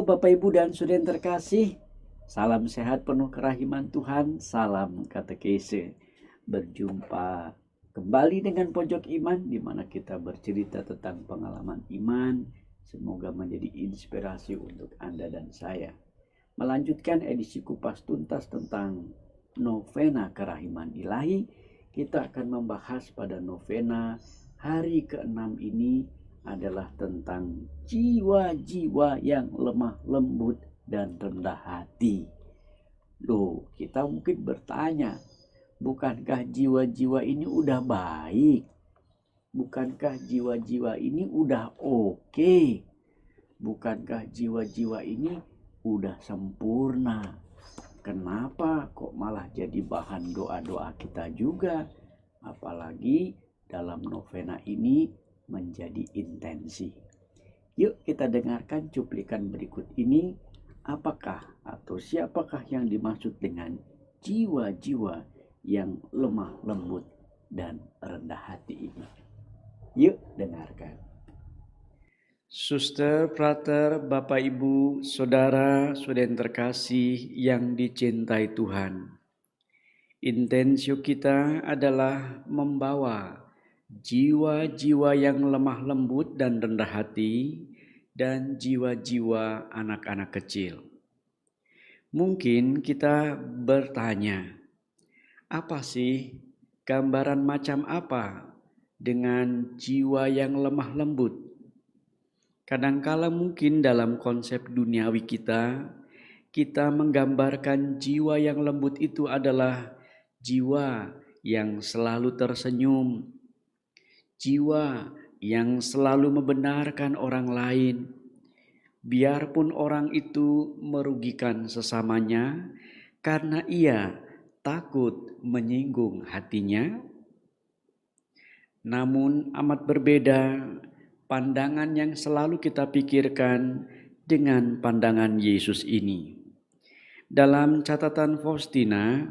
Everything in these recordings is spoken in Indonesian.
Bapak Ibu dan saudara yang terkasih, salam sehat penuh kerahiman Tuhan, salam katekese. Berjumpa kembali dengan Pojok Iman di mana kita bercerita tentang pengalaman iman. Semoga menjadi inspirasi untuk Anda dan saya. Melanjutkan edisi kupas tuntas tentang novena kerahiman ilahi, kita akan membahas pada novena hari ke-6 ini adalah tentang jiwa-jiwa yang lemah lembut dan rendah hati. Loh, kita mungkin bertanya, bukankah jiwa-jiwa ini udah baik? Bukankah jiwa-jiwa ini udah oke? Bukankah jiwa-jiwa ini udah sempurna? Kenapa kok malah jadi bahan doa-doa kita juga? Apalagi dalam novena ini menjadi intensi. Yuk kita dengarkan cuplikan berikut ini. Apakah atau siapakah yang dimaksud dengan jiwa-jiwa yang lemah lembut dan rendah hati ini? Yuk dengarkan. Suster, frater, Bapak Ibu, saudara yang terkasih yang dicintai Tuhan. Intensio kita adalah membawa jiwa-jiwa yang lemah lembut dan rendah hati dan jiwa-jiwa anak-anak kecil. Mungkin kita bertanya, apa sih gambaran macam apa dengan jiwa yang lemah lembut? Kadangkala mungkin dalam konsep duniawi kita menggambarkan jiwa yang lembut itu adalah jiwa yang selalu tersenyum, jiwa yang selalu membenarkan orang lain, biarpun orang itu merugikan sesamanya karena ia takut menyinggung hatinya. Namun amat berbeda pandangan yang selalu kita pikirkan dengan pandangan Yesus ini. Dalam catatan Faustina,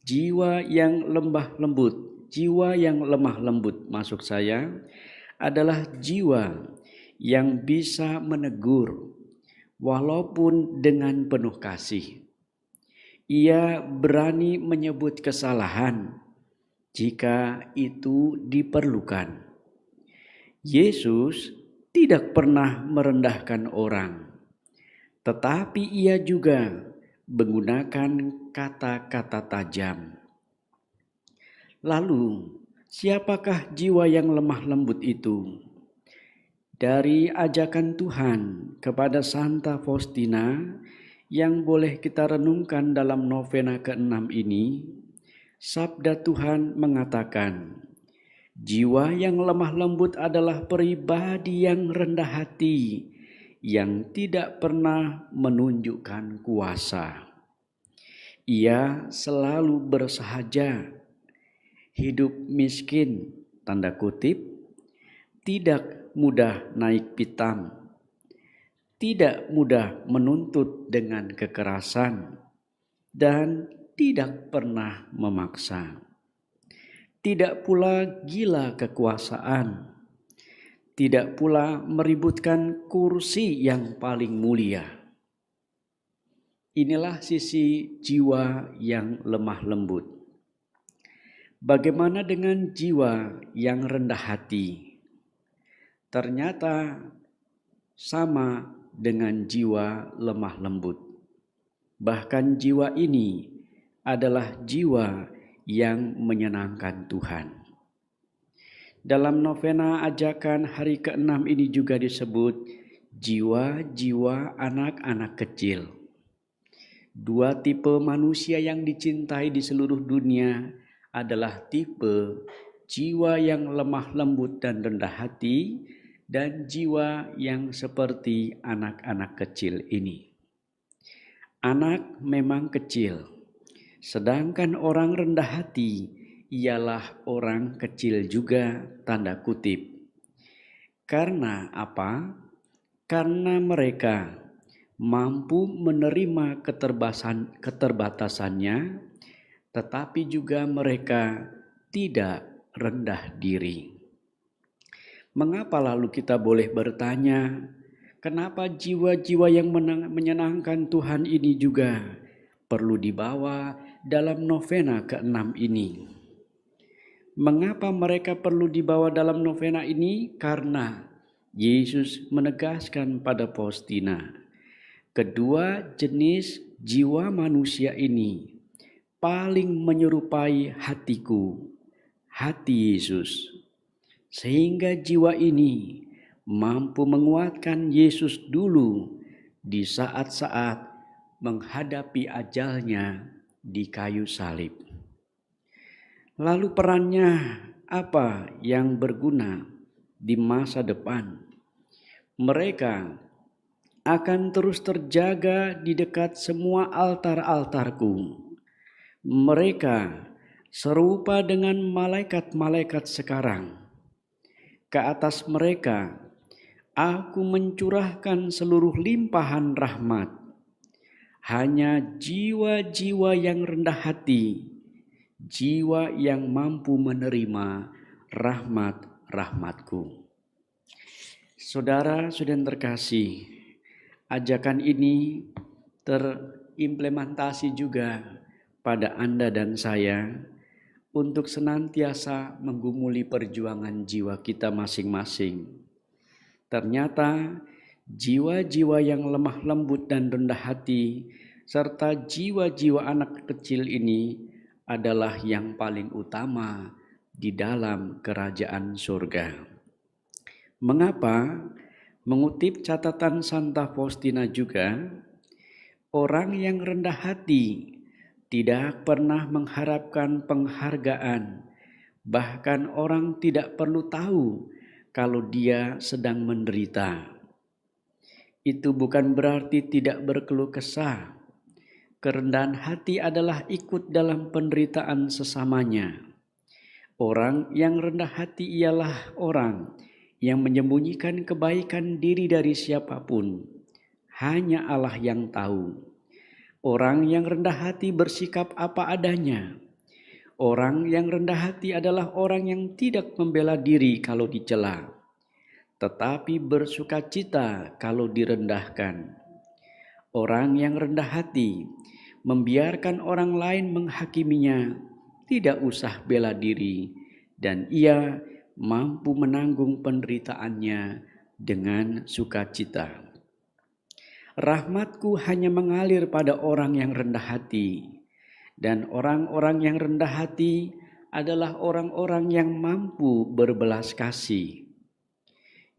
jiwa yang lemah lembut maksud saya adalah jiwa yang bisa menegur walaupun dengan penuh kasih. Ia berani menyebut kesalahan jika itu diperlukan. Yesus tidak pernah merendahkan orang, tetapi ia juga menggunakan kata-kata tajam. Lalu, siapakah jiwa yang lemah lembut itu? Dari ajakan Tuhan kepada Santa Faustina yang boleh kita renungkan dalam novena ke-6 ini, sabda Tuhan mengatakan, jiwa yang lemah lembut adalah pribadi yang rendah hati, yang tidak pernah menunjukkan kuasa. Ia selalu bersahaja, hidup miskin, tanda kutip, tidak mudah naik pitam, tidak mudah menuntut dengan kekerasan, dan tidak pernah memaksa. Tidak pula gila kekuasaan, tidak pula meributkan kursi yang paling mulia. Inilah sisi jiwa yang lemah lembut. Bagaimana dengan jiwa yang rendah hati? Ternyata sama dengan jiwa lemah lembut. Bahkan jiwa ini adalah jiwa yang menyenangkan Tuhan. Dalam novena ajakan hari ke-6 ini juga disebut jiwa-jiwa anak-anak kecil. Dua tipe manusia yang dicintai di seluruh dunia adalah tipe jiwa yang lemah lembut dan rendah hati dan jiwa yang seperti anak-anak kecil ini. Anak memang kecil. Sedangkan orang rendah hati ialah orang kecil juga, tanda kutip. Karena apa? Karena mereka mampu menerima keterbatasannya, tetapi juga mereka tidak rendah diri. Mengapa lalu kita boleh bertanya, Kenapa jiwa-jiwa yang menyenangkan Tuhan ini juga perlu dibawa dalam novena ke-6 ini? Mengapa mereka perlu dibawa dalam novena ini? Karena Yesus menegaskan pada Faustina, kedua jenis jiwa manusia ini paling menyerupai hatiku, hati Yesus. Sehingga jiwa ini mampu menguatkan Yesus dulu di saat-saat menghadapi ajalnya di kayu salib. Lalu perannya apa yang berguna di masa depan? Mereka akan terus terjaga di dekat semua altar-altarku. Mereka serupa dengan malaikat-malaikat sekarang. Ke atas mereka, aku mencurahkan seluruh limpahan rahmat. Hanya jiwa-jiwa yang rendah hati, jiwa yang mampu menerima rahmat-rahmatku. Saudara-saudara terkasih, ajakan ini terimplementasi juga pada Anda dan saya untuk senantiasa menggumuli perjuangan jiwa kita masing-masing. Ternyata jiwa-jiwa yang lemah lembut dan rendah hati serta jiwa-jiwa anak kecil ini adalah yang paling utama di dalam kerajaan surga. Mengapa? Mengutip catatan Santa Faustina juga, orang yang rendah hati tidak pernah mengharapkan penghargaan, bahkan orang tidak perlu tahu kalau dia sedang menderita. Itu bukan berarti tidak berkeluh kesah. Kerendahan hati adalah ikut dalam penderitaan sesamanya. Orang yang rendah hati ialah orang yang menyembunyikan kebaikan diri dari siapapun. Hanya Allah yang tahu. Orang yang rendah hati bersikap apa adanya. Orang yang rendah hati adalah orang yang tidak membela diri kalau dicela, tetapi bersukacita kalau direndahkan. Orang yang rendah hati membiarkan orang lain menghakiminya, tidak usah bela diri, dan ia mampu menanggung penderitaannya dengan sukacita. Rahmatku hanya mengalir pada orang yang rendah hati, dan orang-orang yang rendah hati adalah orang-orang yang mampu berbelas kasih.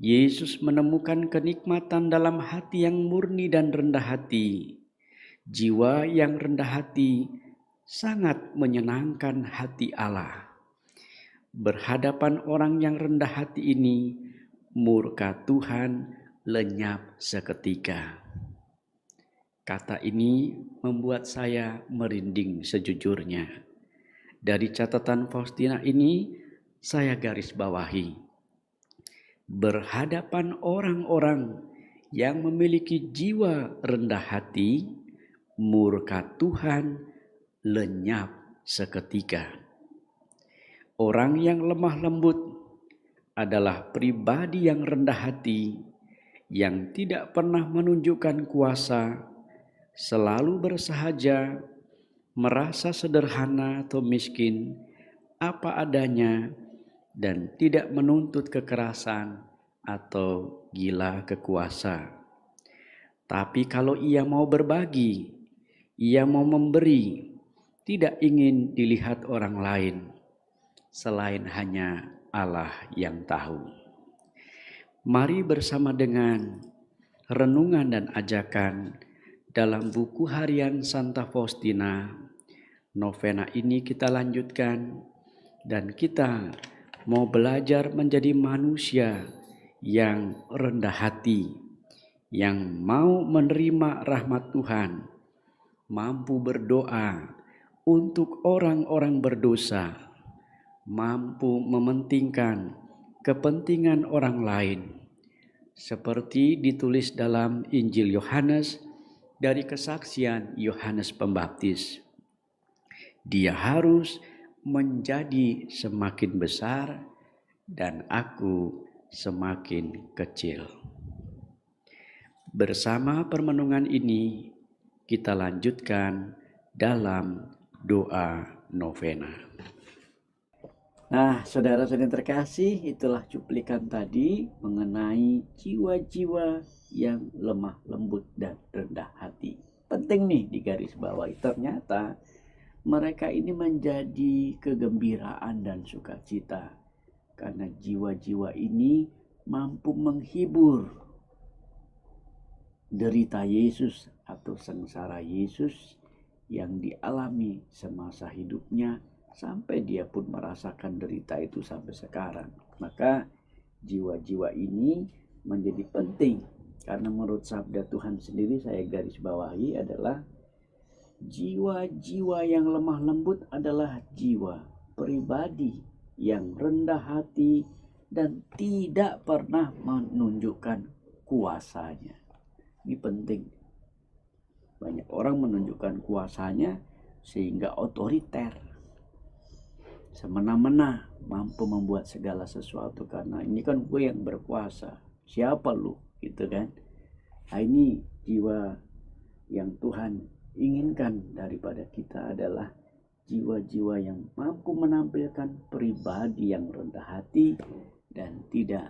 Yesus menemukan kenikmatan dalam hati yang murni dan rendah hati. Jiwa yang rendah hati sangat menyenangkan hati Allah. Berhadapan orang yang rendah hati ini, murka Tuhan lenyap seketika. Kata ini membuat saya merinding sejujurnya. Dari catatan Faustina ini saya garis bawahi. Berhadapan orang-orang yang memiliki jiwa rendah hati, murka Tuhan lenyap seketika. Orang yang lemah lembut adalah pribadi yang rendah hati, yang tidak pernah menunjukkan kuasa, selalu bersahaja, merasa sederhana atau miskin, apa adanya, dan tidak menuntut kekerasan atau gila kekuasa. Tapi kalau ia mau berbagi, ia mau memberi, tidak ingin dilihat orang lain, selain hanya Allah yang tahu. Mari bersama dengan renungan dan ajakan dalam buku harian Santa Faustina, novena ini kita lanjutkan dan kita mau belajar menjadi manusia yang rendah hati, yang mau menerima rahmat Tuhan, mampu berdoa untuk orang-orang berdosa, mampu mementingkan kepentingan orang lain, seperti ditulis dalam Injil Yohanes dari kesaksian Yohanes Pembaptis. Dia harus menjadi semakin besar dan aku semakin kecil. Bersama permenungan ini, kita lanjutkan dalam doa novena. Nah, saudara-saudara terkasih, itulah cuplikan tadi mengenai jiwa-jiwa yang lemah lembut dan rendah hati. Penting nih digarisbawahi, ternyata mereka ini menjadi kegembiraan dan sukacita karena jiwa-jiwa ini mampu menghibur derita Yesus atau sengsara Yesus yang dialami semasa hidupnya, sampai dia pun merasakan derita itu sampai sekarang. Maka jiwa-jiwa ini menjadi penting, karena menurut sabda Tuhan sendiri, saya garis bawahi, adalah jiwa-jiwa yang lemah lembut adalah jiwa pribadi yang rendah hati dan tidak pernah menunjukkan kuasanya. Ini penting. Banyak orang menunjukkan kuasanya sehingga otoriter, semena-mena, mampu membuat segala sesuatu karena ini kan gue yang berkuasa, siapa lu, gitu kan. Nah, ini jiwa yang Tuhan inginkan daripada kita adalah jiwa-jiwa yang mampu menampilkan pribadi yang rendah hati dan tidak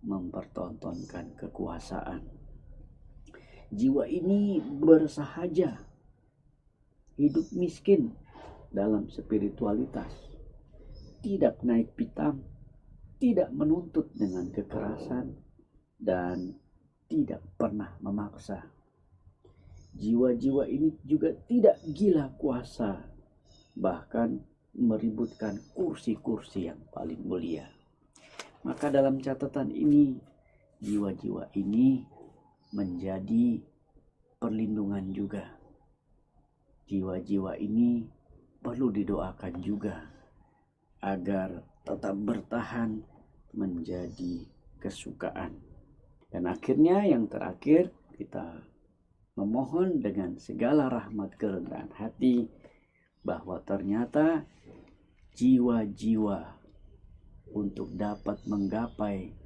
mempertontonkan kekuasaan. Jiwa ini bersahaja, hidup miskin dalam spiritualitas, tidak naik pitam, tidak menuntut dengan kekerasan, dan tidak pernah memaksa. Jiwa-jiwa ini juga tidak gila kuasa, bahkan meributkan kursi-kursi yang paling mulia. Maka dalam catatan ini, jiwa-jiwa ini menjadi perlindungan juga. Jiwa-jiwa ini perlu didoakan juga agar tetap bertahan menjadi kesukaan. Dan akhirnya yang terakhir, kita memohon dengan segala rahmat kerendahan hati bahwa ternyata jiwa-jiwa untuk dapat menggapai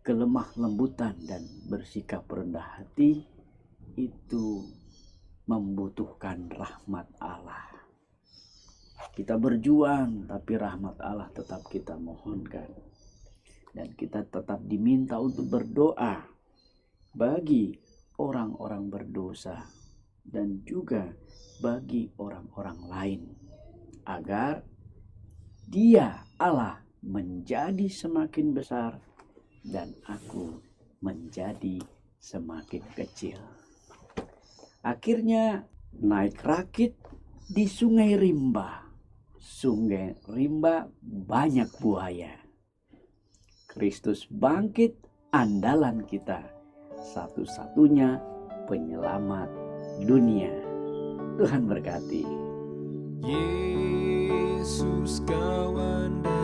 kelemah lembutan dan bersikap rendah hati itu membutuhkan rahmat Allah. Kita berjuang, tapi rahmat Allah tetap kita mohonkan. Dan kita tetap diminta untuk berdoa bagi orang-orang berdosa dan juga bagi orang-orang lain, agar Dia, Allah, menjadi semakin besar dan aku menjadi semakin kecil. Akhirnya naik rakit di Sungai Rimba. Sungai Rimba banyak buaya. Kristus bangkit, andalan kita, satu-satunya penyelamat dunia. Tuhan berkati. Yesus kawan